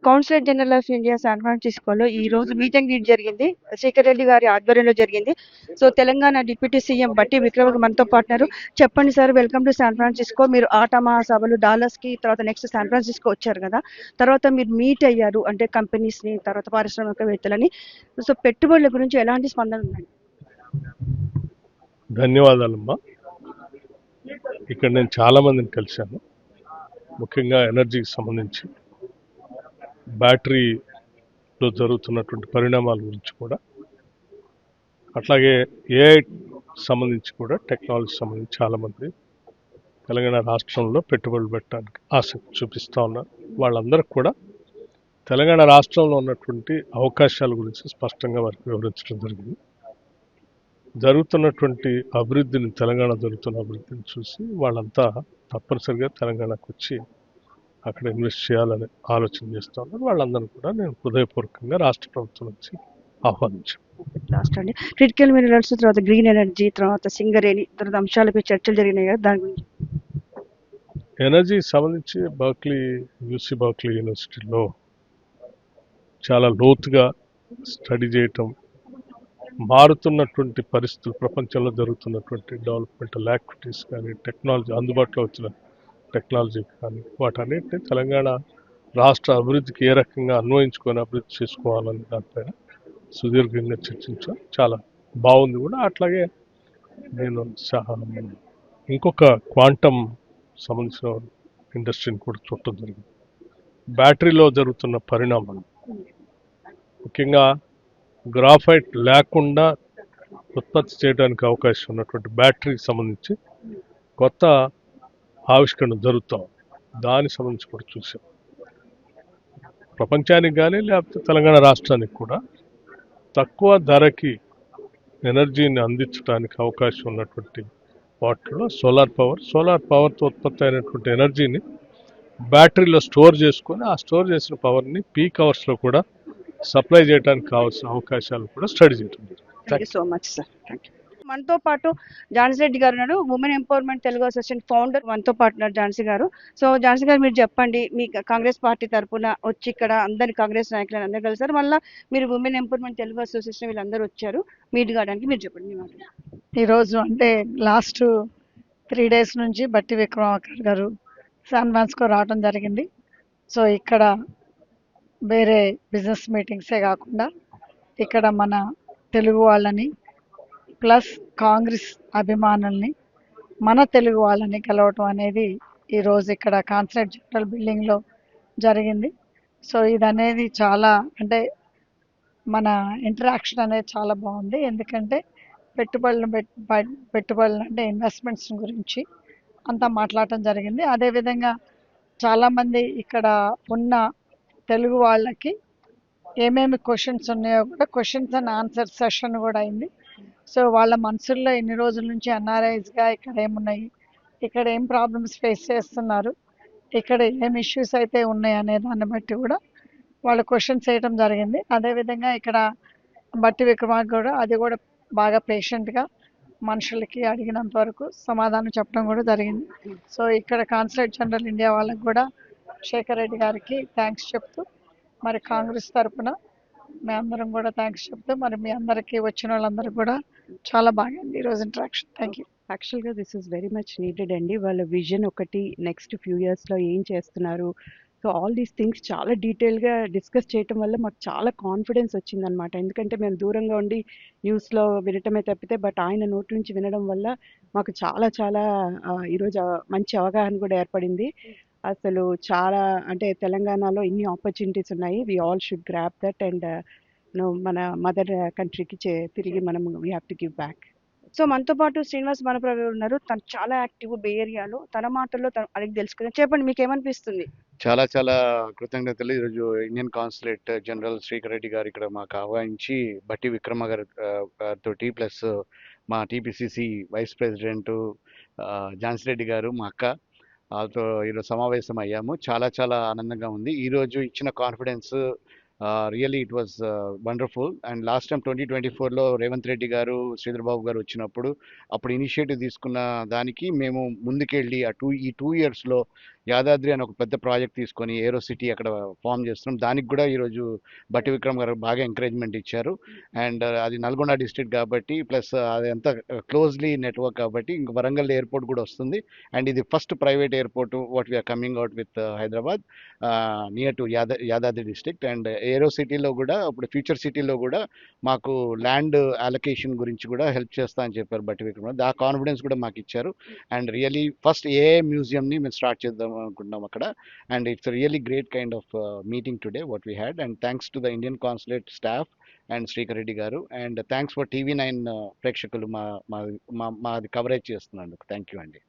Councillor general of India శాన్ ఫ్రాన్సిస్కోలో ఈ రోజు మీట్ అండ్ గ్రీట్ జరిగింది. శేఖర్ రెడ్డి గారి ఆధ్వర్యంలో జరిగింది. సో తెలంగాణ డిప్యూటీ సీఎం బట్టి విక్రమ్ మనతో పాటున్నారు. చెప్పండి sir, welcome to San Francisco. మీరు ఆటా మహాసభలు డాలస్ కి తర్వాత నెక్స్ట్ శాన్ ఫ్రాన్సిస్కో వచ్చారు కదా, తర్వాత మీరు మీట్ అయ్యారు అంటే కంపెనీస్ ని, తర్వాత పారిశ్రామికవేత్తలని. సో పెట్టుబడుల గురించి ఎలాంటి స్పందన ఉన్నాయి? ధన్యవాదాలమ్మా. ఇక్కడ నేను చాలా మందిని కలిశాను, ముఖ్యంగా ఎనర్జీకి సంబంధించి బ్యాటరీలో జరుగుతున్నటువంటి పరిణామాల గురించి కూడా, అట్లాగే ఏఐ సంబంధించి కూడా, టెక్నాలజీ సంబంధించి చాలామంది తెలంగాణ రాష్ట్రంలో పెట్టుబడులు పెట్టడానికి ఆసక్తి చూపిస్తూ ఉన్నారు. వాళ్ళందరికీ కూడా తెలంగాణ రాష్ట్రంలో ఉన్నటువంటి అవకాశాల గురించి స్పష్టంగా వారికి వివరించడం జరిగింది. జరుగుతున్నటువంటి అభివృద్ధిని, తెలంగాణ జరుగుతున్న అభివృద్ధిని చూసి వాళ్ళంతా తప్పనిసరిగా తెలంగాణకు వచ్చి అక్కడ ఇన్వెస్ట్ చేయాలని ఆలోచన చేస్తూ ఉన్నారు. వాళ్ళందరూ కూడా నేను హృదయపూర్వకంగా రాష్ట్ర ప్రభుత్వం నుంచి ఆహ్వానించాను. లాస్ట్ అండి, క్రిటికల్ మినరల్స్, తర్వాత గ్రీన్ ఎనర్జీ, తర్వాత సింగరేణి, తర్వాత అంశాలపై చర్చలు జరిగినాయి కదా, దాని గురించి. ఎనర్జీ సంబంధించి యూసీ బర్క్లీ యూనివర్సిటీలో చాలా లోతుగా స్టడీ చేయటం, మారుతున్నటువంటి పరిస్థితులు, ప్రపంచంలో జరుగుతున్నటువంటి డెవలప్మెంటల్ యాక్టివిటీస్ కానీ, టెక్నాలజీ, అందుబాటులో వచ్చిన టెక్నాలజీ కానీ, వాటన్నిటిని తెలంగాణ రాష్ట్ర అభివృద్ధికి ఏ రకంగా అన్వయించుకొని అభివృద్ధి చేసుకోవాలని దానిపైన సుదీర్ఘంగా చర్చించాం. చాలా బాగుంది కూడా. అట్లాగే నేను ఇంకొక క్వాంటమ్ సంబంధించిన ఇండస్ట్రీని కూడా చూడటం జరిగింది. బ్యాటరీలో జరుగుతున్న పరిణామాలు, ముఖ్యంగా గ్రాఫైట్ లేకుండా ఉత్పత్తి చేయడానికి అవకాశం ఉన్నటువంటి బ్యాటరీకి సంబంధించి కొత్త ఆవిష్కరణ జరుగుతాం. దానికి సంబంధించి కూడా చూసాం. ప్రపంచానికి కానీ లేకపోతే తెలంగాణ రాష్ట్రానికి కూడా తక్కువ ధరకి ఎనర్జీని అందించడానికి అవకాశం ఉన్నటువంటి వాటిలో సోలార్ పవర్తో ఉత్పత్తి అయినటువంటి ఎనర్జీని బ్యాటరీలో స్టోర్ చేసుకొని, ఆ స్టోర్ చేసిన పవర్ని పీక్ అవర్స్లో కూడా సప్లై చేయడానికి కావాల్సిన అవకాశాలు కూడా స్టడీ చేయడం. Thank you so much sir. Thank you. మనతో పాటు ఝాన్సీ రెడ్డి గారు ఉన్నారు, women empowerment Telugu association founder. మనతో పాటు ఉన్నారు ఝాన్సీ గారు. సో ఝాన్సీ గారు, మీరు చెప్పండి, మీ కాంగ్రెస్ పార్టీ తరఫున వచ్చి ఇక్కడ అందరి కాంగ్రెస్ నాయకులను అందరూ కలిసారు, మళ్ళీ మీరు ఉమెన్ ఎంపవర్మెంట్ తెలుగు అసోసియేషన్ వీళ్ళందరూ వచ్చారు మీట్ కావడానికి. మీరు చెప్పండి. ఈరోజు అంటే లాస్ట్ 3 days నుంచి బట్టి విక్రమార్క గారు శాన్ ఫ్రాన్సిస్కో రావడం జరిగింది. సో ఇక్కడ వేరే బిజినెస్ మీటింగ్సే కాకుండా ఇక్కడ మన తెలుగు వాళ్ళని ప్లస్ కాంగ్రెస్ అభిమానుల్ని, మన తెలుగు వాళ్ళని కలవటం అనేది ఈరోజు ఇక్కడ కాన్సర్ట్ జనరల్ బిల్డింగ్లో జరిగింది. సో ఇది అనేది చాలా అంటే మన ఇంటరాక్షన్ అనేది చాలా బాగుంది. ఎందుకంటే పెట్టుబడులు అంటే ఇన్వెస్ట్మెంట్స్ గురించి అంతా మాట్లాడటం జరిగింది. అదేవిధంగా చాలామంది ఇక్కడ ఉన్న తెలుగు వాళ్ళకి ఏమేమి క్వశ్చన్స్ ఉన్నాయో కూడా క్వశ్చన్స్ అండ్ ఆన్సర్ సెషన్ కూడా అయింది. సో వాళ్ళ మనసుల్లో ఎన్ని రోజుల నుంచి ఎన్ఆర్ఐస్గా ఇక్కడ ఏమున్నాయి, ఇక్కడ ఏం ప్రాబ్లమ్స్ ఫేస్ చేస్తున్నారు, ఇక్కడ ఏం ఇష్యూస్ అయితే ఉన్నాయి అనే దాన్ని బట్టి కూడా వాళ్ళు క్వశ్చన్స్ వేయటం జరిగింది. అదేవిధంగా ఇక్కడ బట్టి విక్రమార్క కూడా అది కూడా బాగా పేషెంట్గా మనుషులకి అడిగినంత వరకు సమాధానం చెప్పడం కూడా జరిగింది. సో ఇక్కడ కాన్సులేట్ జనరల్ ఇండియా వాళ్ళకి కూడా శేఖర్ రెడ్డి గారికి థ్యాంక్స్ చెప్తూ, మరి కాంగ్రెస్ తరఫున మీ అందరం కూడా థ్యాంక్స్ చెప్తూ, మరి మీ అందరికీ వచ్చిన వాళ్ళందరూ కూడా చాలా బాగుంది ఈరోజు ఇంటరాక్షన్. Thank you. యాక్చువల్గా this is very much needed అండి. వాళ్ళ విజన్ ఒకటి, నెక్స్ట్ ఫ్యూ ఇయర్స్లో ఏం చేస్తున్నారు, సో ఆల్ దీస్ థింగ్స్ చాలా డీటెయిల్గా డిస్కస్ చేయటం వల్ల మాకు చాలా కాన్ఫిడెన్స్ వచ్చిందనమాట. ఎందుకంటే మేము దూరంగా ఉండి న్యూస్లో వినటమే తప్పితే, బట్ ఆయన నోటి నుంచి వినడం వల్ల మాకు చాలా చాలా ఈరోజు మంచి అవగాహన కూడా ఏర్పడింది. అసలు చాలా అంటే తెలంగాణలో ఇన్ని ఆపర్చునిటీస్ ఉన్నాయి. We all should grab that and మన మదర్ కంట్రీకి తిరిగి మనం we have to give back. So మనతో పాటు శ్రీనివాస్ మనప్రభు ఉన్నారు. తను చాలా యాక్టివ్ బే ఏరియాలో. తన మాటల్లో తను అడిగి తెలుసుకుందాం. చెప్పండి, మీకు ఏమనిపిస్తుంది? చాలా చాలా కృతజ్ఞతలు. ఈరోజు Indian consulate general Srikar Reddy గారు ఇక్కడ మాకు ఆహ్వానించి బట్టి విక్రమ గారితోటి ప్లస్ మా TPCC vice president Jhansi Reddy గారు, మా అక్క, వాళ్ళతో ఈరోజు సమావేశం అయ్యాము. చాలా చాలా ఆనందంగా ఉంది. ఈరోజు ఇచ్చిన confidence really it was wonderful. And last time 2024లో రేవంత్ రెడ్డి గారు, శ్రీధర్ బాబు గారు వచ్చినప్పుడు అప్పుడు ఇనిషియేటివ్ తీసుకున్న దానికి మేము ముందుకెళ్ళి ఈ 2 yearsలో యాదాద్రి అని ఒక పెద్ద ప్రాజెక్ట్ తీసుకొని ఏరో సిటీ అక్కడ ఫామ్ చేస్తున్నాం. దానికి కూడా ఈరోజు బట్టి విక్రమ్ గారు బాగా ఎంకరేజ్మెంట్ ఇచ్చారు. అండ్ అది నల్గొండ డిస్ట్రిక్ట్ కాబట్టి ప్లస్ అది అంతా క్లోజ్లీ నెట్వర్క్ కాబట్టి ఇంక వరంగల్ ఎయిర్పోర్ట్ కూడా వస్తుంది. అండ్ ఇది first private airport what we're coming out with Hyderabad near to Yadadri district. And aero సిటీలో కూడా ఇప్పుడు ఫ్యూచర్ సిటీలో కూడా మాకు ల్యాండ్ అలొకేషన్ గురించి కూడా హెల్ప్ చేస్తా అని చెప్పారు బట్టి విక్రమ్. ఆ కాన్ఫిడెన్స్ కూడా మాకు ఇచ్చారు. అండ్ రియలీ ఫస్ట్ ఏఏ మ్యూజియంని మేము స్టార్ట్ చేద్దాం అనుకుంటున్నాం అక్కడ. And it's really great kind of meeting today what we had. And thanks to the Indian consulate staff and Srikar Reddy garu. And thanks for TV 9 ప్రేక్షకులు మాది కవరేజ్ చేస్తున్నందుకు. థ్యాంక్ యూ అండి.